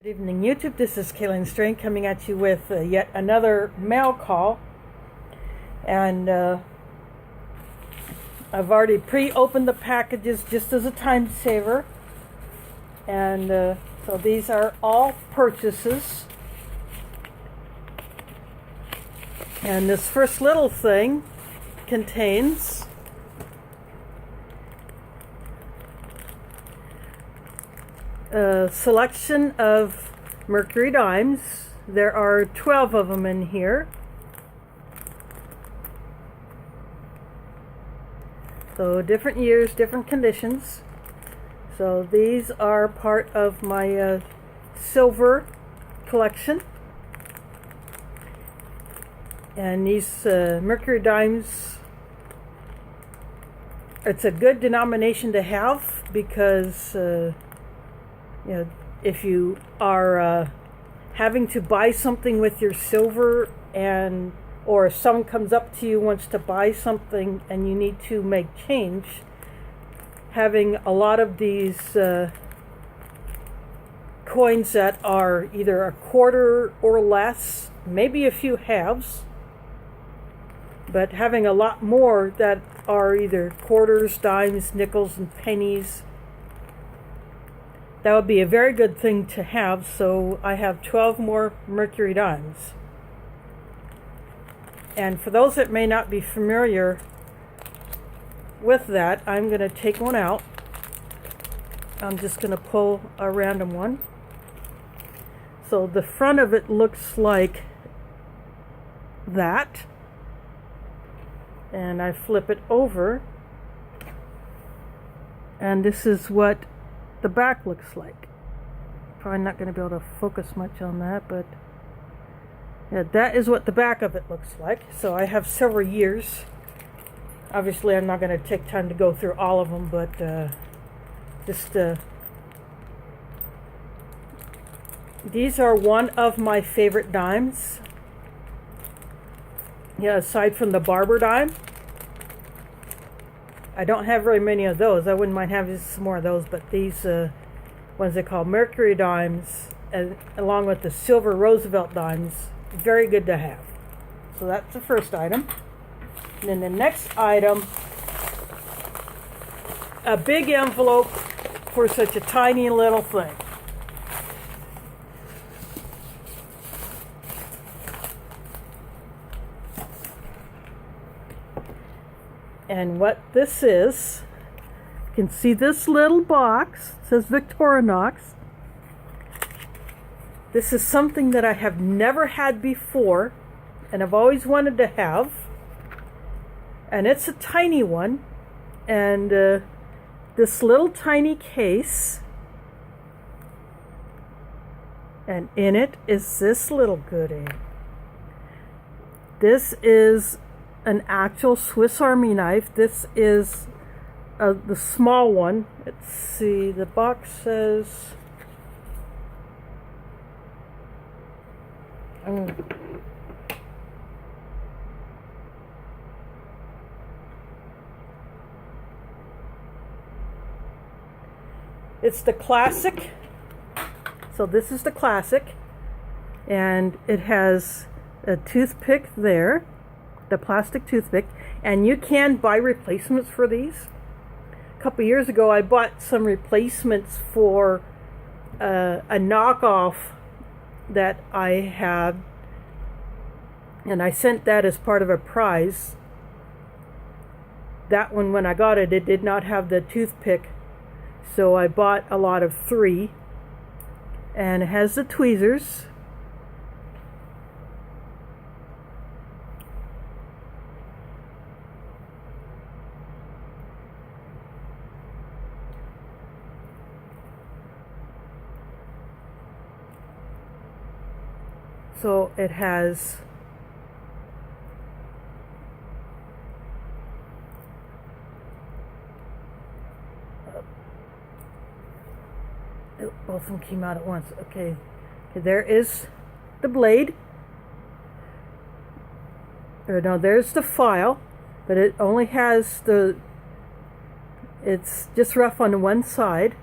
Good evening, YouTube. This is Kaylin Strain coming at you with yet another mail call. And I've already pre-opened the packages just as a time saver. And so these are all purchases. And this first little thing contains a selection of mercury dimes. There are 12 of them in here. So different years, different conditions. So these are part of my silver collection. And these mercury dimes, it's a good denomination to have because if you are having to buy something with your silver, or if someone comes up to you, wants to buy something and you need to make change, having a lot of these coins that are either a quarter or less, maybe a few halves, but having a lot more that are either quarters, dimes, nickels, and pennies, that would be a very good thing to have. So I have 12 more mercury dimes. And for those that may not be familiar with that, I'm going to take one out. I'm just going to pull a random one. So the front of it looks like that. And I flip it over. And this is what the back looks like. Probably not going to be able to focus much on that, but yeah, that is what the back of it looks like. So I have several years. Obviously, I'm not going to take time to go through all of them, but these are one of my favorite dimes. Yeah, aside from the barber dime. I don't have very many of those. I wouldn't mind having some more of those, but these ones they call mercury dimes, along with the silver Roosevelt dimes, very good to have. So that's the first item. And then the next item, a big envelope for such a tiny little thing. And what this is, you can see this little box. It says Victorinox. This is something that I have never had before, and I've always wanted to have. And it's a tiny one. And this little tiny case, and in it is this little goodie. This is an actual Swiss Army knife. This is the small one. Let's see, the box says it's the classic. So this is the classic, and it has a toothpick there, the plastic toothpick, and you can buy replacements for these. A couple years ago I bought some replacements for a knockoff that I had, and I sent that as part of a prize. That one, when I got it, it did not have the toothpick, so I bought a lot of 3, and it has the tweezers. So it has both of them came out at once. Okay, there is the blade. Or no, there's the file, but it only has it's just rough on one side.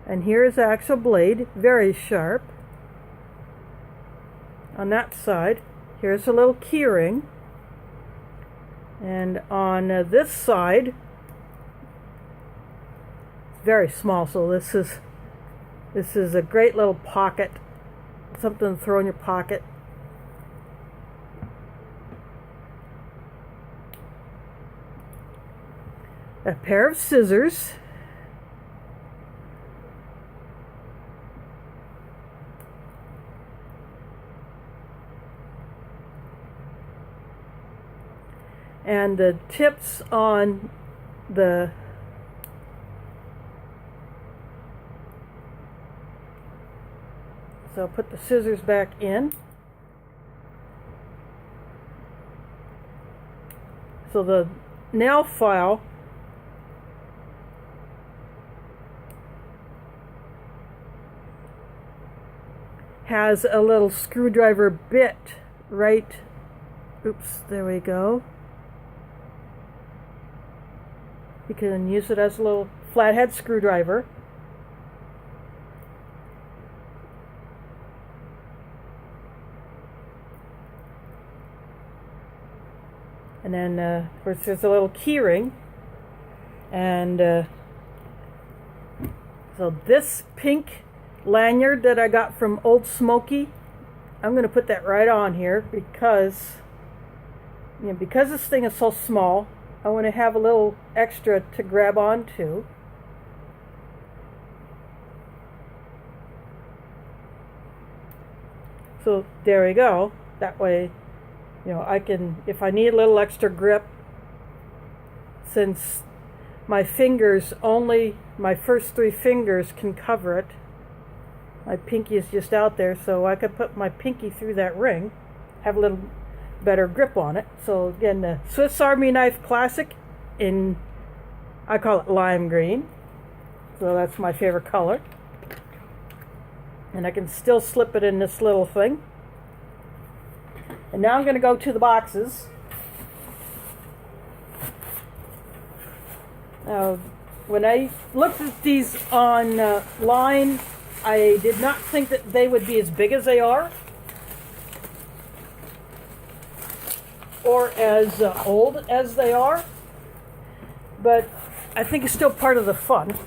And here is the actual blade, very sharp. on that side. Here's a little key ring. And on this side, it's very small, so this is a great little pocket, something to throw in your pocket. A pair of scissors. And the tips on the so put the scissors back in. So the nail file has a little screwdriver bit right, oops, there we go. You can use it as a little flathead screwdriver. And then, of course, there's a little key ring. And so this pink lanyard that I got from Old Smoky, I'm going to put that right on here because, because this thing is so small, I want to have a little extra to grab onto. So there we go. That way, I can, if I need a little extra grip, since my fingers, only my first 3 fingers can cover it. My pinky is just out there, so I could put my pinky through that ring, have a little better grip on it. So again, the Swiss Army Knife Classic in, I call it lime green. So that's my favorite color. And I can still slip it in this little thing. And now I'm going to go to the boxes. When I looked at these online, I did not think that they would be as big as they are, or as old as they are, but I think it's still part of the fun.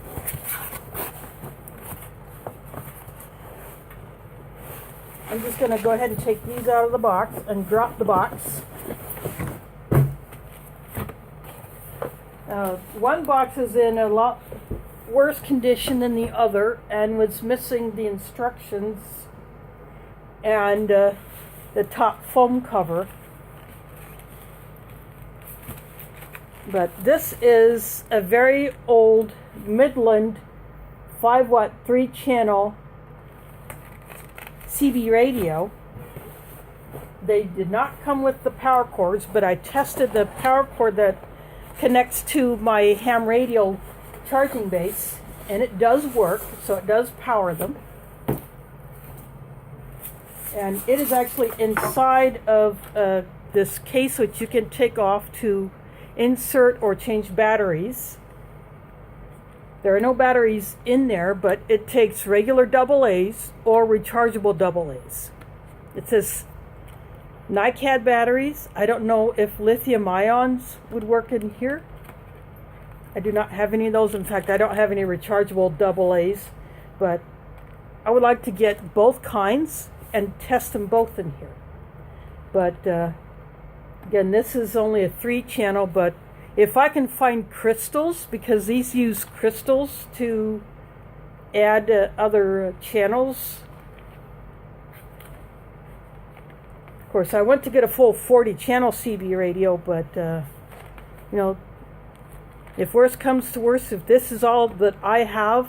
I'm just going to go ahead and take these out of the box and drop the box. One box is in a lot worse condition than the other and was missing the instructions and the top foam cover. But this is a very old Midland 5-watt 3-channel CB radio. They did not come with the power cords, but I tested the power cord that connects to my ham radio charging base, and it does work, so it does power them. And it is actually inside of this case, which you can take off to insert or change batteries. There are no batteries in there, but it takes regular AA's or rechargeable AA's. It says NiCad batteries. I don't know if lithium ions would work in here. I do not have any of those. In fact, I don't have any rechargeable AA's, but I would like to get both kinds and test them both in here. But again, this is only a 3-channel, but if I can find crystals, because these use crystals to add other channels. Of course, I went to get a full 40-channel CB radio, but if worse comes to worse, if this is all that I have,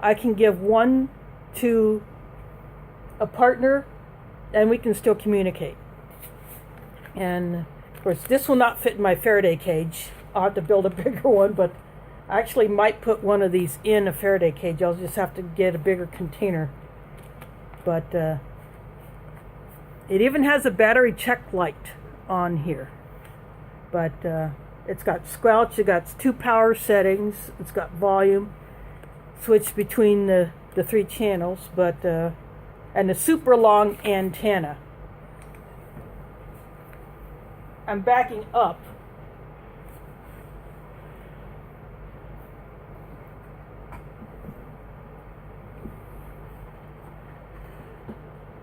I can give one to a partner and we can still communicate. And of course, this will not fit in my Faraday cage. I'll have to build a bigger one, but I actually might put one of these in a Faraday cage. I'll just have to get a bigger container. But it even has a battery check light on here. But it's got squelch, it got 2 power settings, it's got volume, switch between the 3 channels, but and a super long antenna. I'm backing up.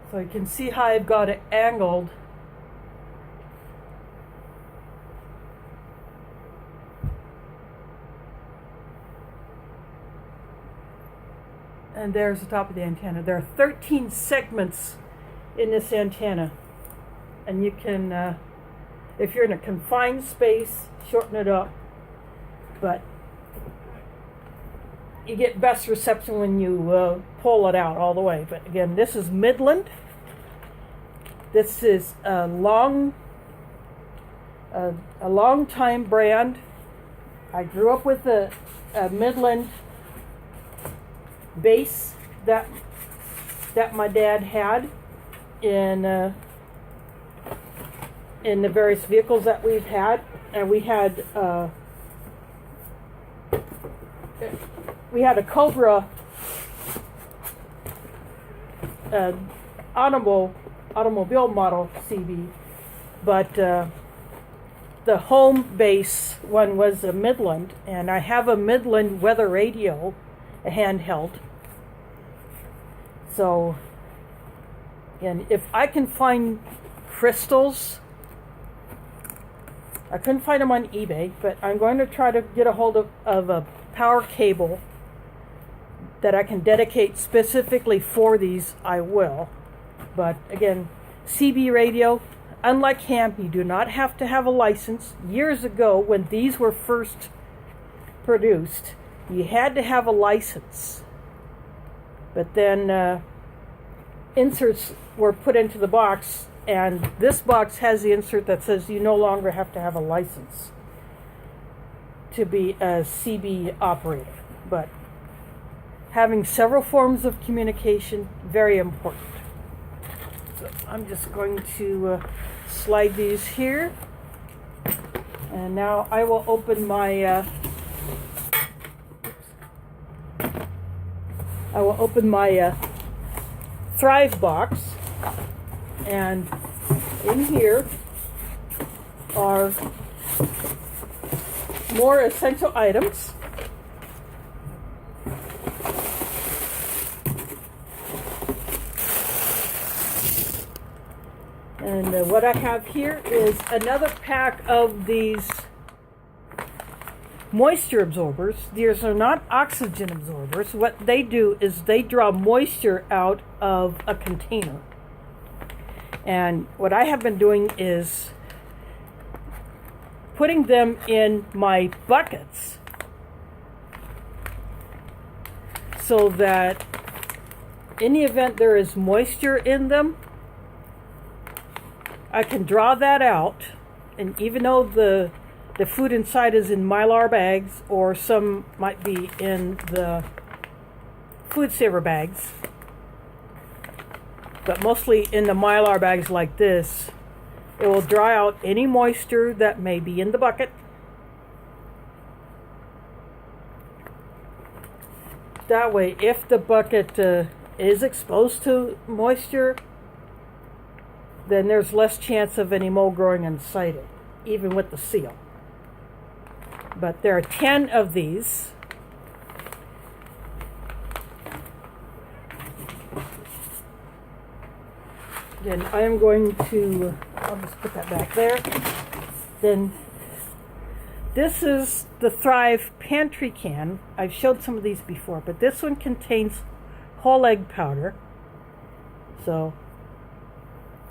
So you can see how I've got it angled. And there's the top of the antenna. There are 13 segments in this antenna. And you can, if you're in a confined space, shorten it up. But you get best reception when you pull it out all the way. But again, this is Midland. This is a long time brand. I grew up with a Midland base that my dad had in the various vehicles that we've had, and we had a Cobra automobile model CB, but the home base one was a Midland, and I have a Midland weather radio, a handheld. So, and if I can find crystals, I couldn't find them on eBay, but I'm going to try to get a hold of a power cable that I can dedicate specifically for these. I will. But again, CB radio, unlike ham, you do not have to have a license. Years ago, when these were first produced, you had to have a license. But then inserts were put into the box, and this box has the insert that says you no longer have to have a license to be a CB operator. But having several forms of communication, very important. So I'm just going to slide these here, and now I will open my Thrive box, and in here are more essential items. And what I have here is another pack of these moisture absorbers. These are not oxygen absorbers. What they do is they draw moisture out of a container. And what I have been doing is putting them in my buckets so that in the event there is moisture in them, I can draw that out. And even though the food inside is in Mylar bags, or some might be in the food saver bags, but mostly in the Mylar bags like this, it will dry out any moisture that may be in the bucket. That way, if the bucket is exposed to moisture, then there's less chance of any mold growing inside it, even with the seal. But there are 10 of these. Then I am going to, I'll just put that back there. Then this is the Thrive pantry can. I've showed some of these before, but this one contains whole egg powder. So,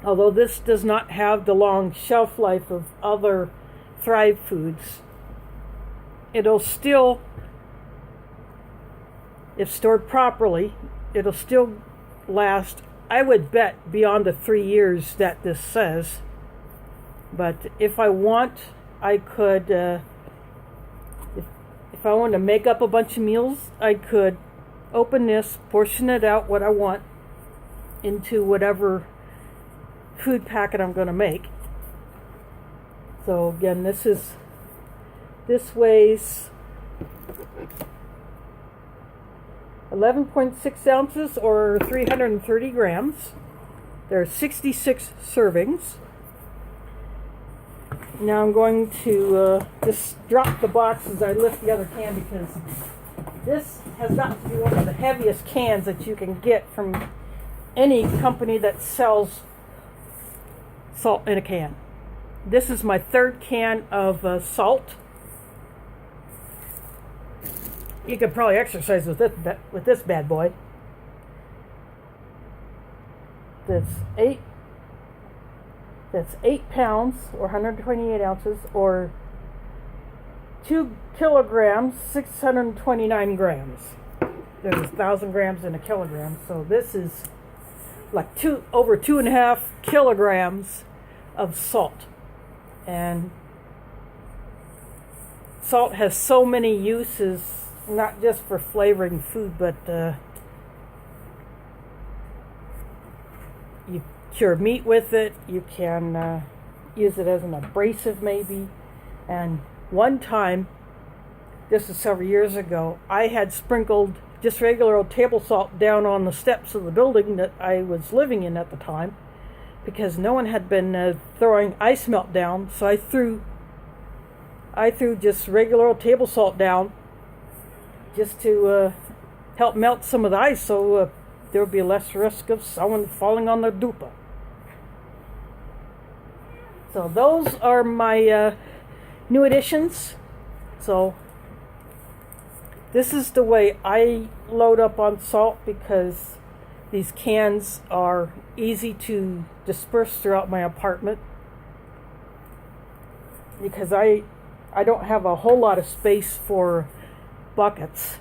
although this does not have the long shelf life of other Thrive foods, it'll still, if stored properly, it'll still last, I would bet, beyond the 3 years that this says. But if I want, I could, if I want to make up a bunch of meals, I could open this, portion it out what I want into whatever food packet I'm going to make. So again, this weighs 11.6 ounces or 330 grams. There are 66 servings. Now I'm going to just drop the box as I lift the other can, because this has got to be one of the heaviest cans that you can get from any company that sells salt in a can. This is my third can of salt. You could probably exercise with this bad boy. That's 8 pounds, or 128 ounces, or 2 kilograms, 629 grams. There's 1,000 grams in a kilogram, so this is like over 2.5 kilograms of salt. And salt has so many uses, not just for flavoring food, but you cure meat with it. You can use it as an abrasive maybe. And one time, this is several years ago, I had sprinkled just regular old table salt down on the steps of the building that I was living in at the time, because no one had been throwing ice melt down. So I threw just regular old table salt down just to help melt some of the ice, so there would be less risk of someone falling on the dupa. So those are my new additions. So this is the way I load up on salt, because these cans are easy to disperse throughout my apartment, because I don't have a whole lot of space for buckets,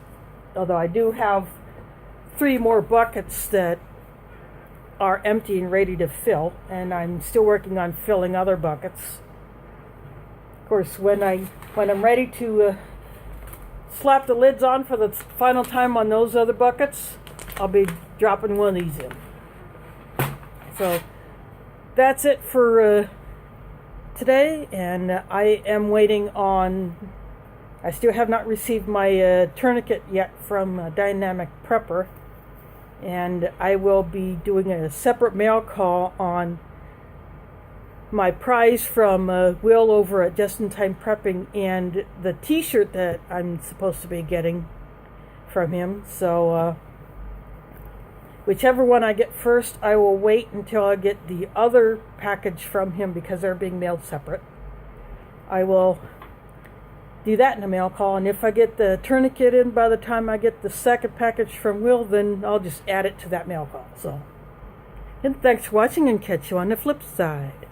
although I do have 3 more buckets that are empty and ready to fill, and I'm still working on filling other buckets. Of course, when I'm ready to slap the lids on for the final time on those other buckets, I'll be dropping one of these in. So that's it for today, and I am waiting on, I still have not received my tourniquet yet from Dynamic Prepper, and I will be doing a separate mail call on my prize from Will over at Just in Time Prepping, and the t-shirt that I'm supposed to be getting from him. So whichever one I get first, I will wait until I get the other package from him, because they're being mailed separate. I will do that in a mail call, and if I get the tourniquet in by the time I get the second package from Will, then I'll just add it to that mail call. So, and thanks for watching, and catch you on the flip side.